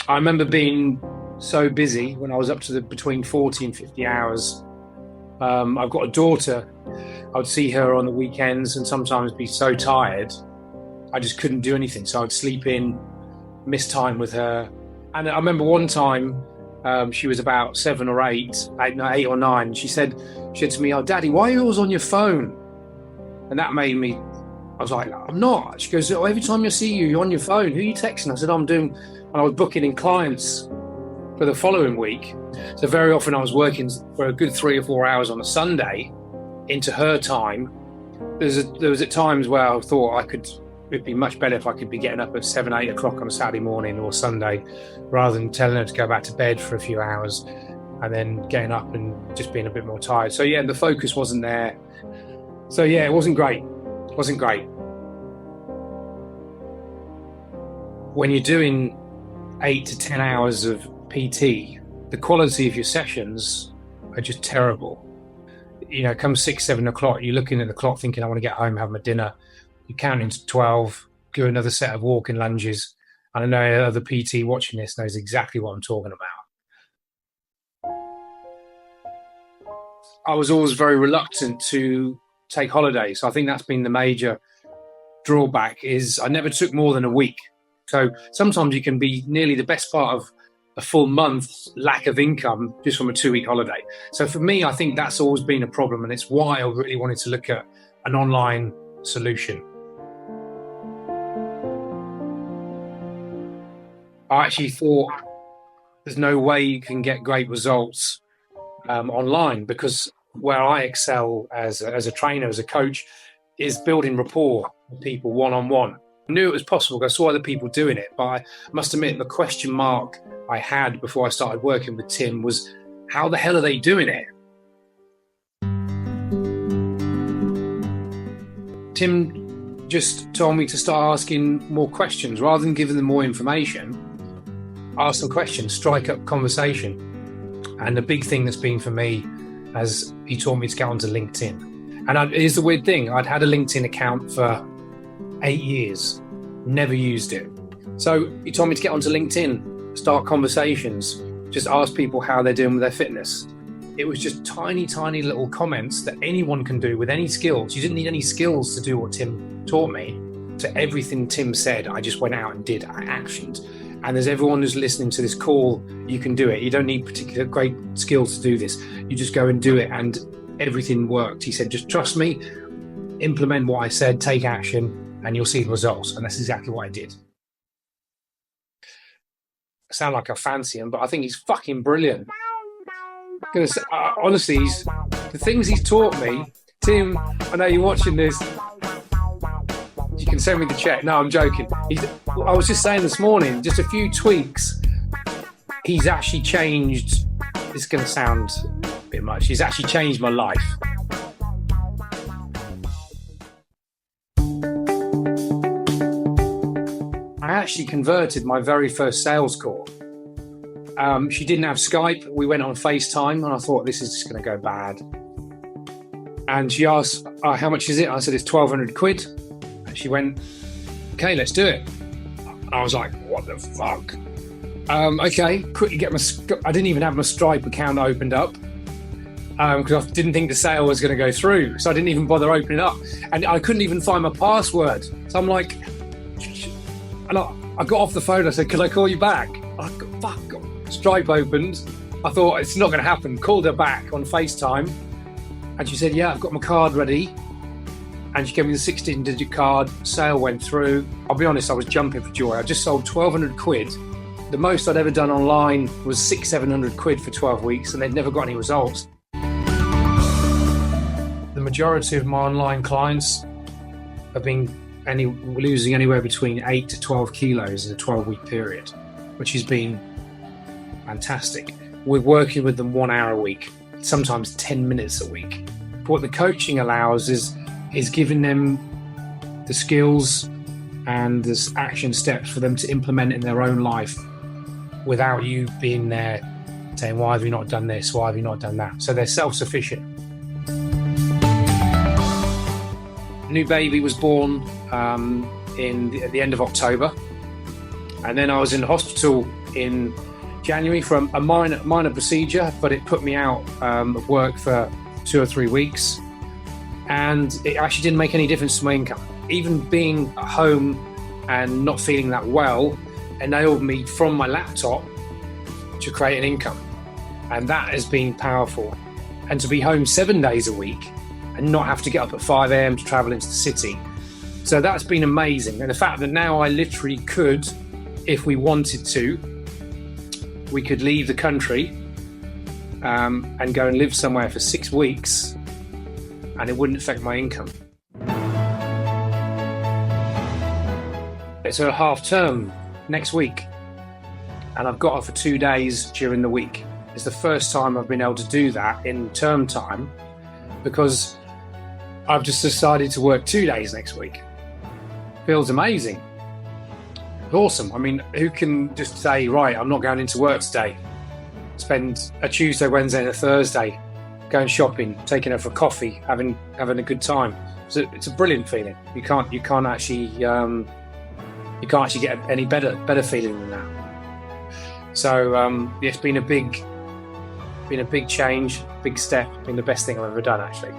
I remember being so busy when I was up to between 40 and 50 hours. I've got a daughter. I would see her on the weekends and sometimes be so tired I just couldn't do anything. So I'd sleep in, miss time with her. And I remember one time she was about 7 or 8, 8 or 9. She said to me, "Oh, Daddy, why are you always on your phone?" And that made me, I was like, "I'm not." She goes, "Oh, every time I see you, you're on your phone. Who are you texting?" I said, "I'm doing," and I was booking in clients for the following week. So very often I was working for a good 3 or 4 hours on a Sunday into her time. There was at times where I thought it'd be much better if I could be getting up at 7, 8 o'clock on a Saturday morning or Sunday, rather than telling her to go back to bed for a few hours and then getting up and just being a bit more tired. So yeah, the focus wasn't there. So yeah, it wasn't great. It wasn't great. When you're doing 8 to 10 hours of PT, the quality of your sessions are just terrible. You know, come 6, 7 o'clock, you're looking at the clock thinking, "I want to get home, have my dinner." You count into 12, do another set of walking lunges. And I know other PT watching this knows exactly what I'm talking about. I was always very reluctant to take holidays. I think that's been the major drawback, is I never took more than a week. So sometimes you can be nearly the best part of a full month's lack of income just from a 2-week holiday. So for me, I think that's always been a problem, and it's why I really wanted to look at an online solution. I actually thought there's no way you can get great results online, because where I excel as a trainer, as a coach, is building rapport with people one-on-one. I knew it was possible because I saw other people doing it, but I must admit the question mark I had before I started working with Tim was, how the hell are they doing it? Tim just told me to start asking more questions rather than giving them more information. Ask some questions, strike up conversation. And the big thing that's been for me, as he taught me to get onto LinkedIn. And here's the weird thing, I'd had a LinkedIn account for 8 years, never used it. So he told me to get onto LinkedIn, start conversations, just ask people how they're doing with their fitness. It was just tiny, tiny little comments that anyone can do with any skills. You didn't need any skills to do what Tim taught me. So everything Tim said, I just went out and did, I actioned. And there's everyone who's listening to this call, you can do it. You don't need particular great skills to do this. You just go and do it, and everything worked. He said, just trust me, implement what I said, take action, and you'll see the results. And that's exactly what I did. I sound like I fancy him, but I think he's fucking brilliant. Because honestly, the things he's taught me, Tim, I know you're watching this, you can send me the check. No, I'm joking. I was just saying this morning, just a few tweaks, he's actually changed. This is going to sound a bit much. He's actually changed my life. I actually converted my very first sales call. She didn't have Skype. We went on FaceTime, and I thought, this is just going to go bad. And she asked, how much is it? I said, it's 1,200 quid. She went, okay, let's do it. I was like, what the fuck? Okay, quickly get I didn't even have my Stripe account opened up because I didn't think the sale was going to go through. So I didn't even bother opening it up. And I couldn't even find my password. So I'm like, and I got off the phone. I said, could I call you back? I got, fuck, Stripe opened. I thought, it's not going to happen. Called her back on FaceTime. And she said, yeah, I've got my card ready. And she gave me the 16-digit card. Sale went through. I'll be honest, I was jumping for joy. I just sold 1,200 quid. The most I'd ever done online was 600-700 quid for 12 weeks, and they'd never got any results. The majority of my online clients have been losing anywhere between 8 to 12 kilos in a 12-week period, which has been fantastic. We're working with them 1 hour a week, sometimes 10 minutes a week. What the coaching allows is giving them the skills and the action steps for them to implement in their own life without you being there saying, why have you not done this? Why have you not done that? So they're self-sufficient. New baby was born at the end of October. And then I was in hospital in January for a minor procedure, but it put me out of work for 2 or 3 weeks, and it actually didn't make any difference to my income. Even being at home and not feeling that well enabled me from my laptop to create an income, and that has been powerful. And to be home 7 days a week and not have to get up at 5 a.m. to travel into the city, so that's been amazing. And the fact that now I literally could, if we wanted to, we could leave the country and go and live somewhere for 6 weeks and it wouldn't affect my income. It's a half term next week and I've got off for 2 days during the week. It's the first time I've been able to do that in term time because I've just decided to work 2 days next week. Feels amazing. Awesome. I mean, who can just say, right, I'm not going into work today, spend a Tuesday, Wednesday and a Thursday going shopping, taking her for coffee, having a good time. So it's a brilliant feeling. You can't actually get any better feeling than that. So it's been a big change, big step, been the best thing I've ever done actually.